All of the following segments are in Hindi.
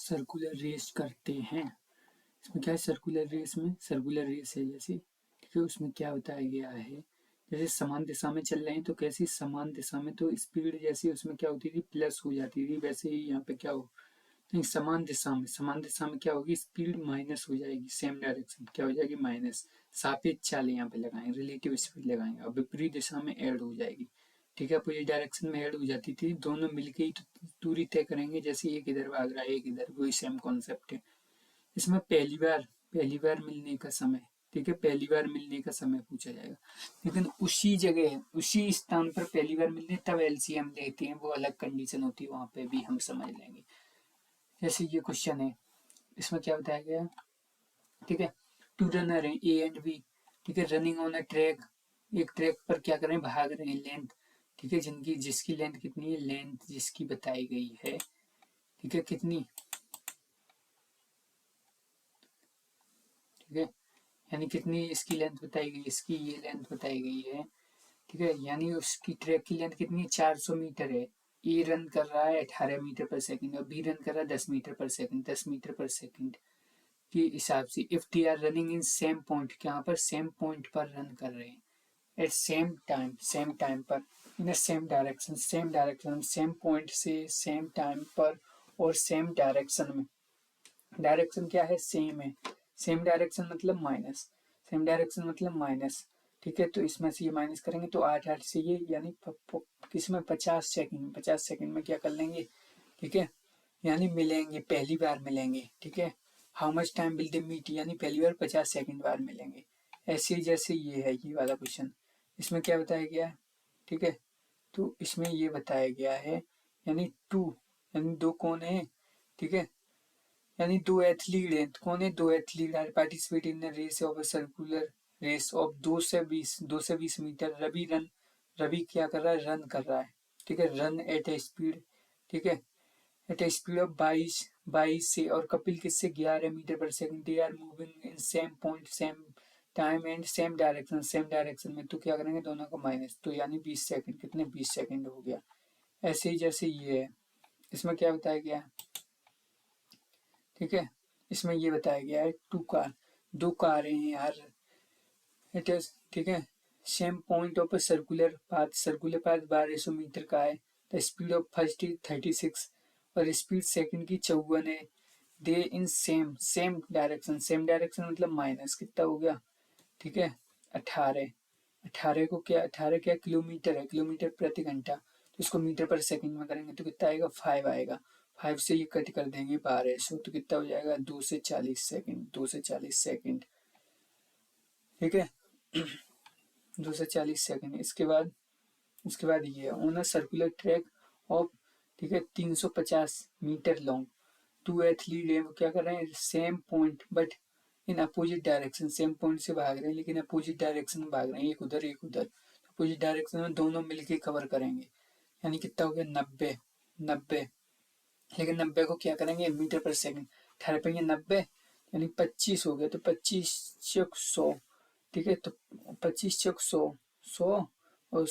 सर्कुलर रेस करते हैं। इसमें क्या है, सर्कुलर रेस में सर्कुलर रेस है जैसे, ठीक है। उसमें क्या बताया गया है, जैसे समान दिशा में चल रहे हैं तो कैसी समान दिशा में, तो स्पीड जैसी उसमें क्या होती थी, प्लस हो जाती थी, वैसे ही यहाँ पे क्या हो, नहीं समान दिशा में क्या होगी, स्पीड माइनस हो जाएगी, सेम डायरेक्शन क्या हो जाएगी, माइनस। सापेक्ष चाल यहाँ पे लगाएंगे, रिलेटिव स्पीड लगाएंगे, और विपरीत दिशा में ऐड हो जाएगी, ठीक है। अपोजिट डायरेक्शन में ऐड हो जाती थी, दोनों मिलके ही दूरी तय करेंगे, जैसे एक इधर भाग रहा है एक इधर, वही सेम कॉन्सेप्ट है। इसमें पहली बार मिलने का समय, ठीक है, पहली बार मिलने का समय पूछा जाएगा, लेकिन उसी जगह उसी स्थान पर पहली बार मिलने तब एलसीएम लेते हैं, वो अलग कंडीशन होती है, वहां पे भी हम समझ लेंगे। जैसे ये क्वेश्चन है, इसमें क्या बताया गया, ठीक है। टू रनर है ए एंड बी, ठीक है, रनिंग ऑन अ ट्रैक, एक ट्रैक पर क्या कर रहे हैं, भाग रहे हैं, लेंथ, ठीक है, जिसकी लेंथ कितनी है, लेंथ जिसकी बताई गई है, ठीक है, कितनी, ठीक है, यानी कितनी इसकी लेंथ बताई गई, इसकी ये लेंथ बताई गई है, ठीक है, यानी उसकी ट्रैक की लेंथ कितनी, 400 मीटर है। ए रन कर रहा है 18 मीटर पर सेकंड और बी रन कर रहा है 10 metre per second, 10 metre per second के हिसाब से। If they are running in same point, यहाँ पर सेम पॉइंट पर रन कर रहे हैं, एट सेम टाइम पर, इन सेम डायरेक्शन, सेम पॉइंट से सेम टाइम पर और सेम डायरेक्शन में। डायरेक्शन क्या है, सेम है, सेम डायरेक्शन मतलब माइनस, सेम डायरेक्शन मतलब माइनस, ठीक है। तो इसमें से ये माइनस करेंगे तो 8 से ये, यानी किसमें 50 सेकंड में क्या कर लेंगे, ठीक है, यानी मिलेंगे, पहली बार मिलेंगे, ठीक है। How much time will they meet, यानी पहली बार 50 सेकंड बाद मिलेंगे। ऐसे ही जैसे ये है ये वाला क्वेश्चन, इसमें क्या बताया गया है, ठीक है। तो इसमें ये बताया गया है, यानी टू, यानी दो कौन है, ठीक है, यानी दो एथलीट हैं, कौन है, दो athlete are participate in race of circular race of 2 से 20 मीटर। रवि क्या कर रहा है, रन कर रहा है, ठीक है, रन एट ए स्पीड, ठीक है, एट ए स्पीड ऑफ 22 से, और कपिल किससे 11 meter per second. They are moving in same point same time and same direction में, तो क्या करेंगे, दोनों का माइनस, तो यानी 20 सेकंड, कितने 20 सेकंड हो गया। ऐसे ही जैसे ये है, इसमें क्या बताया गया है, ठीक है, इसमें ये बताया गया है दो कारें हैं यार, इट इज, ठीक है, same point of circular path 1200 meter का है। The speed of first is 36 और स्पीड सेकंड की 54 है। दे इन सेम डायरेक्शन मतलब माइनस कितना हो गया, ठीक है, 18। 18 क्या किलोमीटर है, किलोमीटर प्रति घंटा, तो इसको मीटर पर सेकंड में करेंगे तो कितना आएगा, 5 आएगा। 5 से ये कट कर देंगे 1200, तो कितना हो जाएगा, 2 से 40 सेकंड, ठीक है, 2 से 40 सेकंड। उसके बाद ये on a circular track of, ठीक है, 350 मीटर लॉन्ग, टू एथलीट है, वो क्या कर रहे हैं, same point but in opposite direction, same point से भाग रहे हैं लेकिन अपोजिट डायरेक्शन में भाग रहे हैं, एक उधर एक उधर, अपोजिट डायरेक्शन में दोनों मिलके कवर करेंगे, यानी कितना हो गया, 90। लेकिन 90 को क्या करेंगे, मीटर पर सेकंड, 18 पे 90 यानी 25 हो गया, तो 25 चौक 100, ठीक है, तो 25 चौक 100 और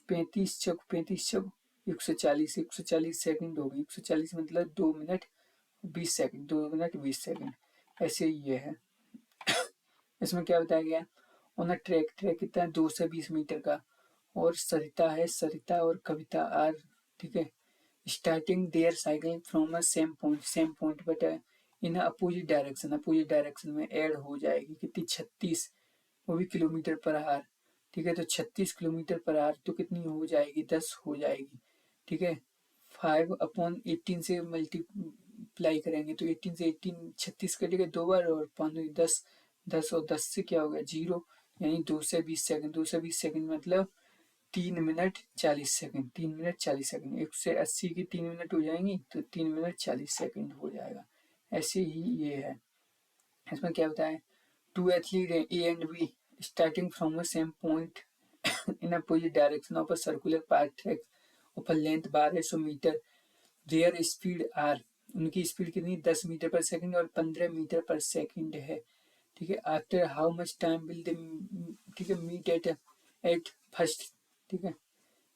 35 चौक 140 सेकंड हो गई, 140 मतलब 2 मिनट 20 सेकंड, 2 मिनट 20 सेकंड। ऐसे ही ये है, इसमें क्या बताया गया, ऑन अ ट्रैक कितना है, 2 से 20 मीटर का, और सरिता और कविता आर, ठीक है, starting there cycle from a same point but in opposite direction में ऐड हो जाएगी, कितनी 36, वो भी किलोमीटर पर आवर, ठीक है, तो 36 किलोमीटर पर आवर, तो कितनी हो जाएगी, 10 हो जाएगी, ठीक है। 5/18 से मल्टीप्लाई करेंगे तो 18 से 36 कटेगा 2 बार, और 5 10 और 10 से क्या हो गया, 0, यानी 2 से 20 सेकंड मतलब 3 मिनट 40 सेकंड, 3 मिनट 40 सेकंड, 180 की 3 मिनट हो जाएंगी तो 3 मिनट 40 सेकंड हो जाएगा। ऐसे ही ये है, इसमें क्या बताया, टू एथलीट है A and B starting from the same point in opposite direction of a circular path track of a length 1200 meter. Their speed are, उनकी स्पीड कितनी, 10 मीटर पर सेकंड और 15 मीटर पर सेकंड है, ठीक है। After how much time will दे, ठीक है, मीट एट फर्स्ट, ठीक है,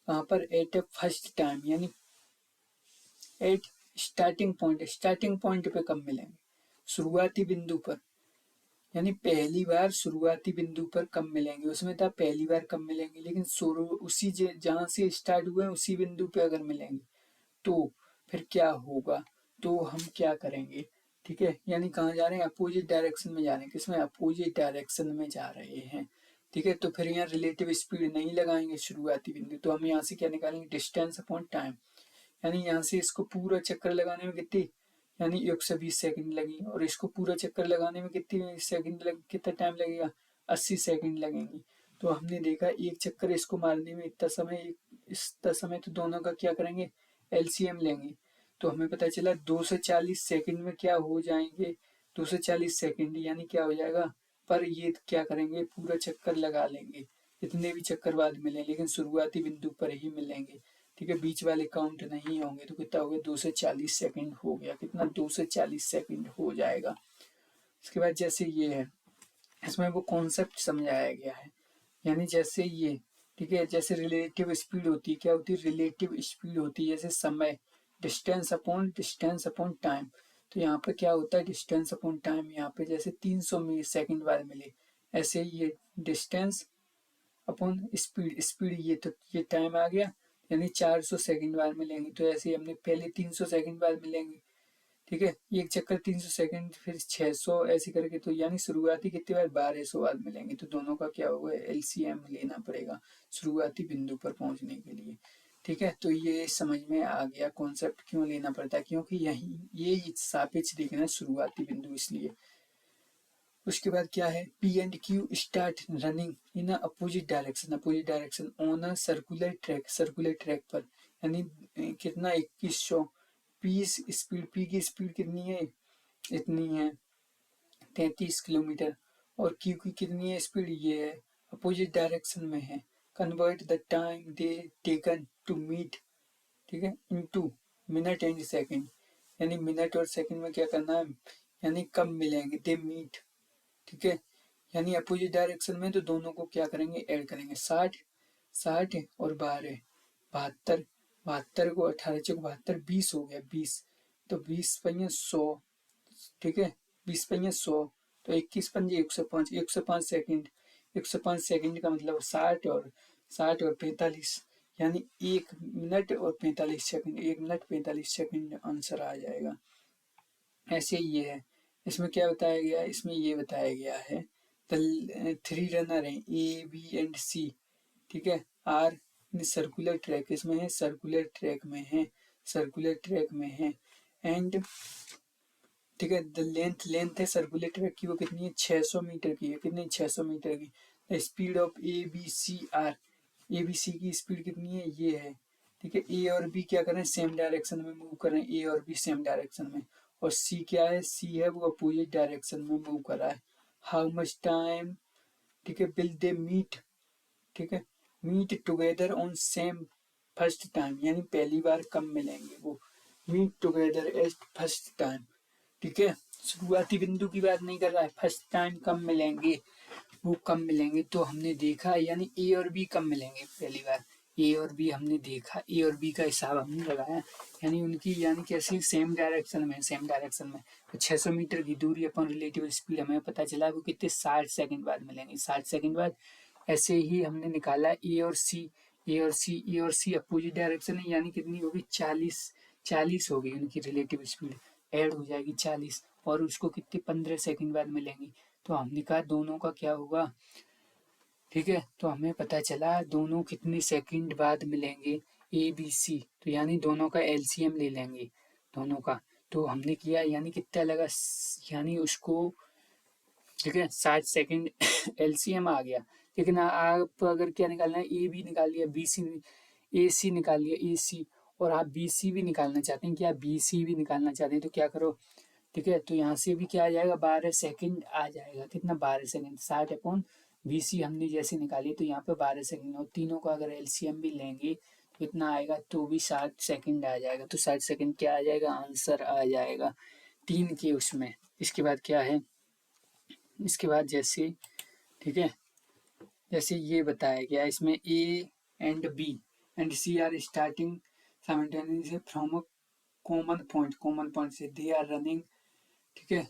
वहां पर एट फर्स्ट टाइम, यानी एट स्टार्टिंग पॉइंट पे कब मिलेंगे? शुरुआती बिंदु पर, यानी पहली बार शुरुआती बिंदु पर कब मिलेंगे, उसमें था पहली बार कब मिलेंगे, लेकिन शुरू उसी जहां से स्टार्ट हुए उसी बिंदु पे अगर मिलेंगे तो फिर क्या होगा, तो हम क्या करेंगे, ठीक है, यानी कहाँ जा रहे हैं, अपोजिट डायरेक्शन में जा रहे हैं, किसमें, अपोजिट डायरेक्शन में जा रहे हैं, ठीक है। तो फिर यहाँ रिलेटिव स्पीड नहीं लगाएंगे शुरुआती बिंदु, तो हम यहाँ से क्या निकालेंगे, डिस्टेंस अपॉन टाइम, यानी यहाँ से इसको पूरा चक्कर लगाने में कितनी, यानी 120 सेकंड लगी, और इसको पूरा चक्कर लगाने में कितनी सेकंड कितना टाइम लगेगा, 80 सेकंड लगेंगे। तो हमने देखा एक चक्कर इसको मारने में इतना समय, तो दोनों का क्या करेंगे, एलसीएम लेंगे, तो हमें पता चला 240 सेकंड में क्या हो जाएंगे, 240 सेकंड यानी क्या हो जाएगा, पर ये क्या करेंगे, पूरा चक्कर लगा लेंगे, इतने भी चक्कर बाद मिले, लेकिन शुरुआती बिंदु पर ही मिलेंगे, ठीक है, बीच वाले काउंट नहीं होंगे। तो कितना हो गया, 240 सेकंड हो गया, कितना, 240 सेकंड हो जाएगा। इसके बाद जैसे ये है, इसमें वो कॉन्सेप्ट समझाया गया है, यानी जैसे ये, ठीक है, जैसे रिलेटिव स्पीड होती है, क्या होती है, रिलेटिव स्पीड होती है जैसे समय, डिस्टेंस अपॉन टाइम। तो यहाँ पे क्या होता है, डिस्टेंस अपॉन टाइम, यहाँ पे जैसे 300 सेकंड बाद मिले, ऐसे ही ये डिस्टेंस अपॉन स्पीड, ये तो ये टाइम आ गया, यानी 400 सेकंड बाद मिलेंगे, तो ऐसे ही हमने पहले 300 सेकंड बाद मिलेंगे, ठीक है, एक चक्कर 300 सेकंड, फिर 600, ऐसे करके, तो यानी शुरुआती कितनी बार, 1200 बाद मिलेंगे, तो दोनों का क्या होगा, एलसीएम लेना पड़ेगा शुरुआती बिंदु पर पहुंचने के लिए, ठीक है। तो ये समझ में आ गया कॉन्सेप्ट क्यों लेना पड़ता है, क्योंकि यही ये सापेक्ष देखना है शुरुआती बिंदु, इसलिए। उसके बाद क्या है, P and Q start running in opposite direction on a circular track पर, यानी कितना, 2100, पी की स्पीड कितनी है, इतनी है 33 किलोमीटर, और क्यू की कितनी है स्पीड, ये है, अपोजिट डायरेक्शन में है, convert the time they taken to meet, ठीक है, इनटू मिनट एंड सेकंड, यानी मिनट और सेकंड में क्या करना है, यानी कब मिलेंगे, दे मीट, ठीक है, यानी अपोजिट डायरेक्शन में, तो दोनों को क्या करेंगे, ऐड करेंगे, 60 और 72, 72 को 18 चौक 72, 20 हो गया, 20, तो 20 पंजे 100, ठीक है, 20 पंजे 100, तो 21 पंजे 105, 105 सेकंड, 105 सेकंड का मतलब 60 और 45, यानी 1 मिनट और 45 सेकंड, 1 मिनट 45 सेकंड आंसर आ जाएगा। ऐसे ही ये है, इसमें क्या बताया गया है, इसमें ये बताया गया है, थ्री रनर है ए बी एंड सी, ठीक है, आर सर्कुलर ट्रैक, इसमें है सर्कुलर ट्रैक में है, एंड, ठीक है, द लेंथ है सर्कुलर ट्रैक की, वो कितनी है, 600 मीटर की है, कितनी, 600 मीटर की। The speed of A B C are, A B C की स्पीड कितनी है, ये है, ठीक है, ए और बी क्या कर रहे हैं, सेम डायरेक्शन में मूव कर रहे हैं, ए और बी सेम डायरेक्शन में, और सी क्या है, सी है वो अपोजिट डायरेक्शन में मूव कर रहा है। हाउ मच टाइम, ठीक है, विल दे मीट, ठीक है, meet together on same first time, यानी पहली बार कब मिलेंगे वो, meet together at first time, ठीक है, शुरुआती बिंदु की बात नहीं कर रहा है, फर्स्ट टाइम कब मिलेंगे, वो कब मिलेंगे, तो हमने देखा, यानी ए और बी कब मिलेंगे पहली बार, ए और बी हमने देखा, ए और बी का हिसाब हमने लगाया, यानी उनकी, यानी कैसे, सेम डायरेक्शन में, तो 600 मीटर की दूरी अपन रिलेटिव स्पीड हमें पता चला वो कितने 60 सेकंड बाद मिलेंगे, 60 सेकंड बाद। ऐसे ही हमने निकाला ए और सी अपोजिट डायरेक्शन है, यानी कितनी होगी, 40 होगी उनकी रिलेटिव स्पीड, ऐड हो जाएगी 40, और उसको कितने 15 सेकंड बाद मिलेंगी, तो हमने कहा दोनों का क्या होगा, ठीक है, तो हमें पता चला दोनों कितने सेकंड बाद मिलेंगे, ए बी सी, तो यानी दोनों का एलसीएम ले लेंगे दोनों का, तो हमने किया, यानी कितना लगा, यानी उसको, ठीक है, 60 सेकंड एलसीएम आ गया, लेकिन आप अगर क्या निकालना है, ए बी निकाल लिया, बी सी, ए सी निकाल लिया, ए सी, और आप बी सी भी निकालना चाहते हैं, क्या बी सी भी निकालना चाहते हैं, तो क्या करो, ठीक है, तो यहाँ से भी क्या आ जाएगा, 12 सेकंड आ जाएगा, कितना, 12 सेकंड, 60/20 हमने जैसे निकाली, तो यहाँ पे 12 सेकंड, और तीनों का अगर एलसीएम भी लेंगे तो कितना आएगा, तो भी 60 सेकंड आ जाएगा, तो 60 सेकंड क्या आ जाएगा, आंसर आ जाएगा 3 के उसमें। इसके बाद क्या है, इसके बाद जैसे, ठीक है, जैसे ये बताया गया, इसमें A and B and C are starting simultaneously from a common point से दे आर रनिंग, ठीक है,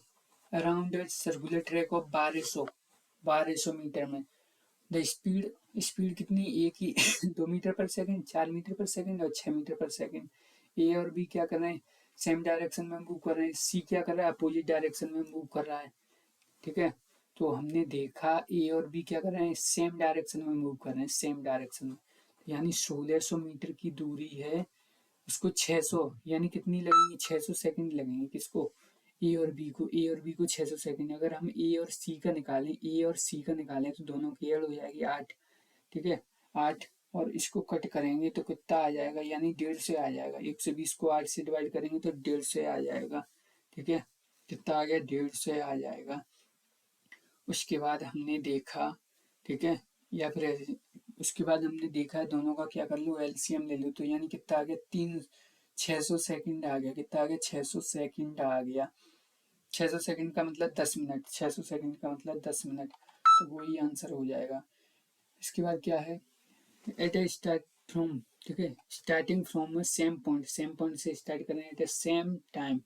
around the circular track of 1200 meter में। द स्पीड कितनी, एक ही 2 meter per second, 4 meter per second और 6 मीटर पर सेकंड। ए और बी क्या कर रहे हैं, सेम डायरेक्शन में मूव कर रहे हैं। सी क्या कर रहा है, अपोजिट डायरेक्शन में मूव कर रहा है, ठीक है। तो हमने देखा ए और बी क्या कर रहे हैं, सेम डायरेक्शन में मूव कर रहे हैं, सेम डायरेक्शन में, यानी 1600 मीटर की दूरी है, उसको 600 यानी कितनी लगेंगी, 600 सेकंड लगेंगे। किसको, ए और बी को, ए और बी को 600 सेकंड। अगर हम ए और सी का निकालें, ए और सी का निकालें तो दोनों की एड हो जाएगी 8, ठीक है, 8, और इसको कट करेंगे तो कितना आ जाएगा, यानी 1.5 से आ जाएगा। 120 को 8 से डिवाइड करेंगे तो 1.5 से आ जाएगा, ठीक है, कितना आ गया, 1.5 से आ जाएगा। उसके बाद हमने देखा, ठीक है, या फिर उसके बाद हमने देखा दोनों का क्या कर लो, एलसीएम ले लो, तो यानी कितना आ गया, 600 सेकंड आ गया। कितना आ गया, 600 सेकंड आ गया। 600 सेकंड का मतलब 10 मिनट, 600 सेकंड का मतलब 10 मिनट, तो वही आंसर हो जाएगा। इसके बाद क्या है, एट ए स्टार्ट फ्रॉम, ठीक है, स्टार्टिंग फ्रॉम सेम पॉइंट से स्टार्ट करें at a same time,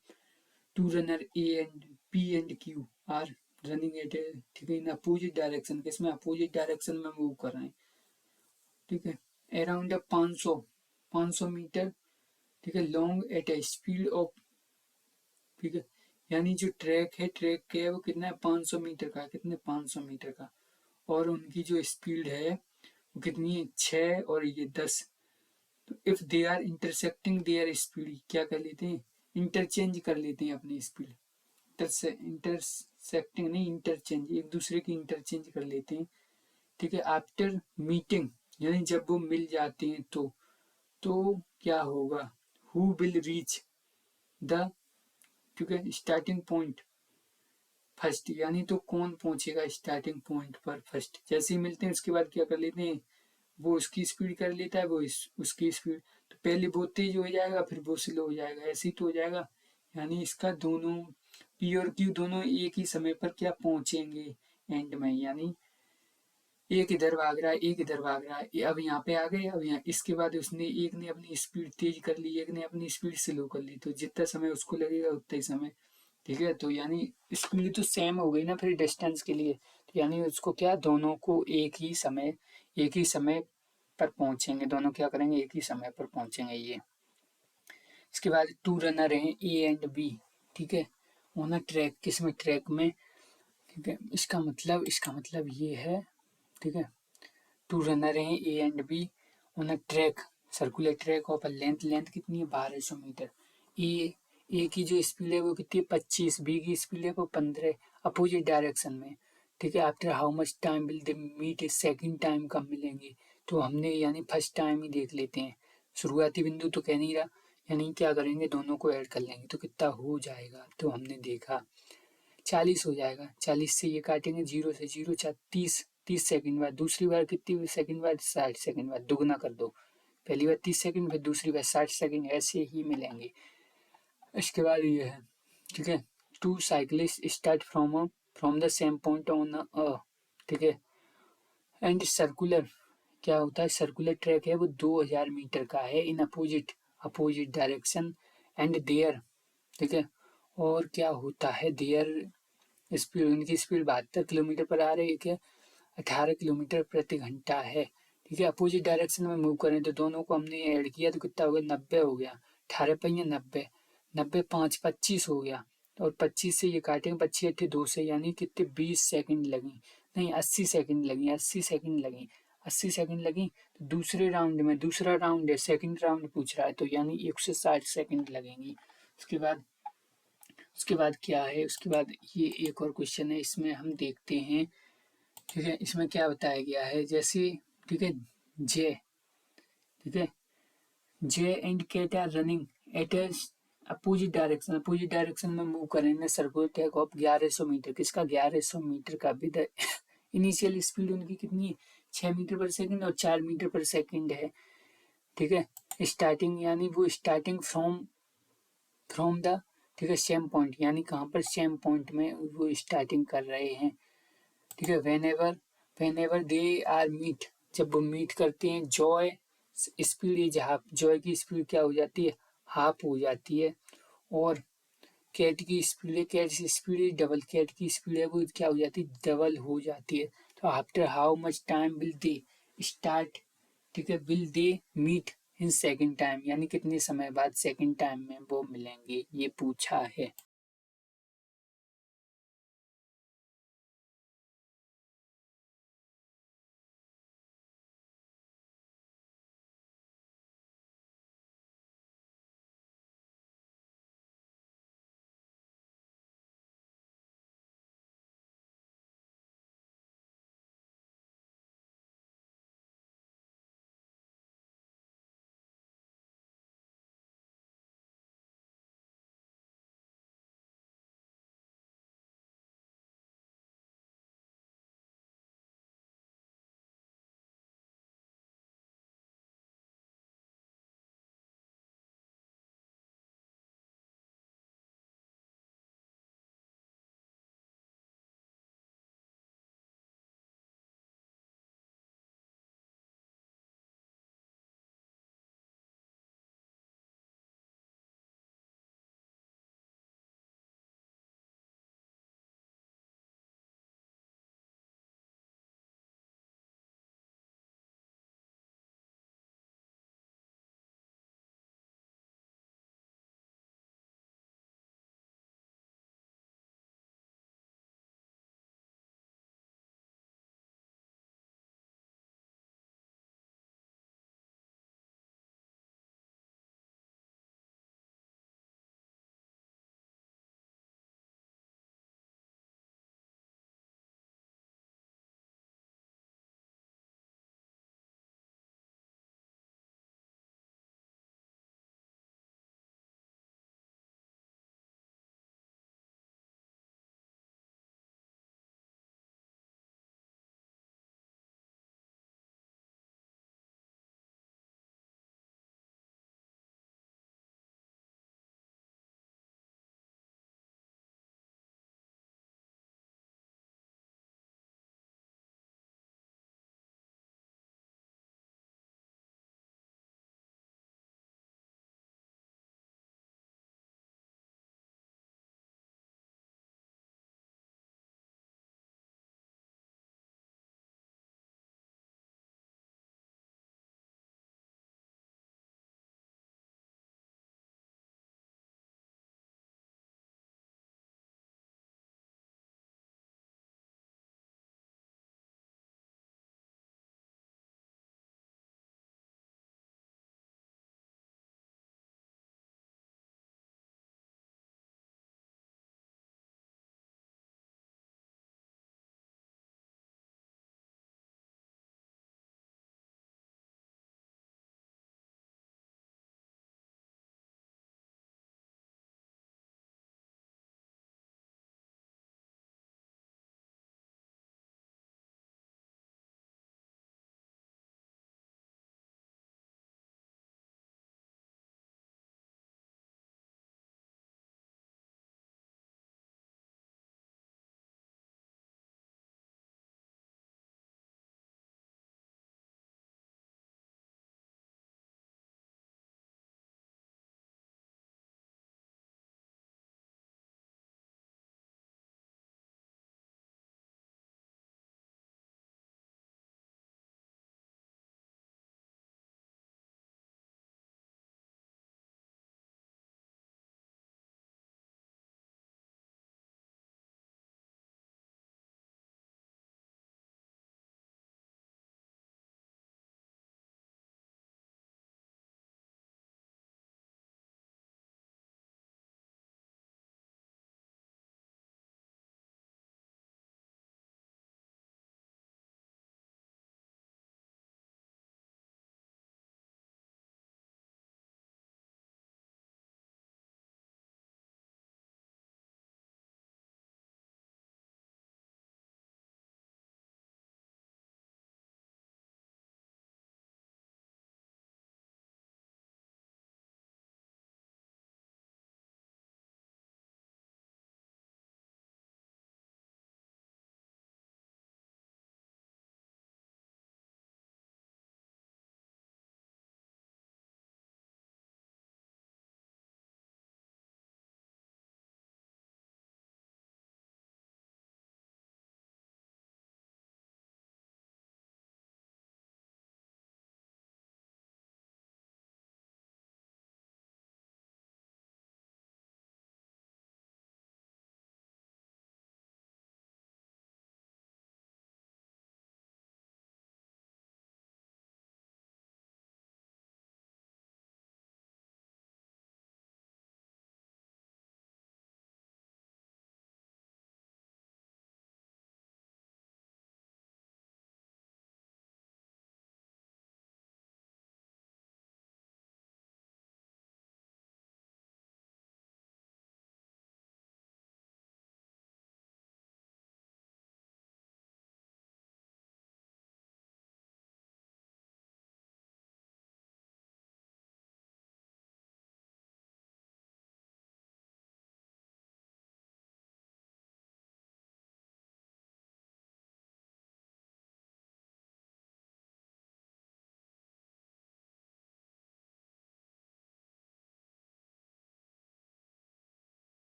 two runner A and P and Q are running at A, ठीक है, इन अपोजिट डायरेक्शन, किसमें, अपोजिट डायरेक्शन में मूव कर रहे हैं, ठीक है, अराउंड 500 मीटर, ठीक है, long at a speed of, ठीक है, यानी जो ट्रैक है वो कितना है, 500 मीटर का, कितने, 500 मीटर का, और उनकी जो स्पीड है वो कितनी है, 6 और ये 10। तो if they are intersecting their speed, क्या कर लेते हैं, इंटरचेंज कर लेते हैं अपनी स्पीड, इंटरसेक्टिंग नहीं, इंटरचेंज, एक दूसरे की इंटरचेंज कर लेते हैं, ठीक है, आफ्टर मीटिंग, यानी जब वो मिल जाते हैं तो क्या होगा, हु विल रीच द, ठीक है, स्टार्टिंग पॉइंट फर्स्ट, यानी तो कौन पहुंचेगा स्टार्टिंग पॉइंट पर फर्स्ट। जैसे ही मिलते हैं उसके बाद क्या कर लेते हैं, वो उसकी स्पीड कर लेता है, वो उसकी स्पीड, तो पहले वो तेज हो जाएगा फिर वो स्लो हो जाएगा, ऐसे ही तो हो जाएगा। यानी इसका दोनों पी और क्यू दोनों एक ही समय पर क्या पहुंचेंगे एंड में, यानी एक इधर भाग रहा है, एक इधर भाग रहा है, अब यहाँ पे आ गए, अब यहाँ इसके बाद उसने एक ने अपनी स्पीड तेज कर ली, एक ने अपनी स्पीड स्लो कर ली, तो जितना समय उसको लगेगा उतना ही समय, ठीक है, तो यानी स्पीड तो सेम हो गई ना फिर डिस्टेंस के लिए, तो यानी उसको क्या, दोनों को एक ही समय पर पहुंचेंगे, दोनों क्या करेंगे, एक ही समय पर पहुंचेंगे ये। इसके बाद टू रनर हैं ए एंड बी, ठीक है, ऑन अ ट्रैक, किसमें, ट्रैक में, ठीक है, इसका मतलब ये है, ठीक है, टू रनर हैं ए and be on a track, circular track of a length कितनी है, 1200 मीटर। ए की जो स्पीड है वो कितनी है, 25, बी की स्पीड है वो 15, अपोजिट डायरेक्शन में, ठीक है, after how much time will they meet, second time कब मिलेंगे, तो हमने यानी फर्स्ट टाइम ही देख लेते हैं, शुरुआती बिंदु तो कह नहीं रहा, यानी क्या करेंगे, दोनों को ऐड कर लेंगे तो कितना हो जाएगा, तो हमने देखा 40 हो जाएगा, 40 से ये काटेंगे, 0 से 0 30 सेकंड बाद, दूसरी बार कितनी सेकंड बाद, 60 सेकंड बाद, दुगना कर दो, पहली बार 30 सेकंड फिर दूसरी बार 60 सेकंड, ऐसे ही मिलेंगे। इसके बाद ये है, ठीक है, two cyclist start from the same point on a, ठीक है, एंड सर्कुलर, क्या होता है, सर्कुलर ट्रैक है वो 2000 मीटर का है, in opposite direction and their, ठीक है, और क्या होता है, देयर स्पीड, उनकी स्पीड 72 किलोमीटर पर आ रही है, 18 किलोमीटर प्रति घंटा है, ठीक है, अपोजिट डायरेक्शन में मूव करें तो दोनों को हमने ऐड किया तो कितना हो गया, 90 हो गया, 18 पहिए 90, 90 5 25 हो गया, और 25 से ये काटेंगे, 25 अट्ठे 2 से, यानी कितने 20 सेकंड लगी, नहीं 80 सेकंड लगी, 80 सेकंड लगी, तो दूसरे राउंड में, दूसरा राउंड है, सेकंड राउंड पूछ रहा है, तो यानी 160 सेकंड लगेंगी। उसके बाद क्या है, उसके बाद ये एक और क्वेश्चन है, इसमें हम देखते हैं, ठीक है, इसमें क्या बताया गया है, जैसे, ठीक है, जे, ठीक है, Jay and Kate are running at a opposite direction में मूव करेंगे, सर्कुलर ट्रैक ऑफ 1100 मीटर, किसका, 1100 मीटर का, विद इनिशियल स्पीड उनकी कितनी है, 6 मीटर पर सेकंड और 4 मीटर पर सेकंड है, ठीक है, स्टार्टिंग, यानी वो स्टार्टिंग फ्रॉम द, ठीक है, सेम पॉइंट, यानी कहाँ पर, सेम पॉइंट में वो स्टार्टिंग कर रहे हैं, ठीक है, whenever they are meet, जब वो मीट करते हैं, Joy speed is half, Joy की स्पीड क्या हो जाती है, हाफ हो जाती है। और कैट की स्पीड है, कैट की स्पीड डबल, कैट की स्पीड है वो क्या हो जाती है, डबल हो जाती है। तो after how much time will they start, ठीक है, will they meet in second time, यानी कितने समय बाद सेकंड टाइम में वो मिलेंगे, ये पूछा है।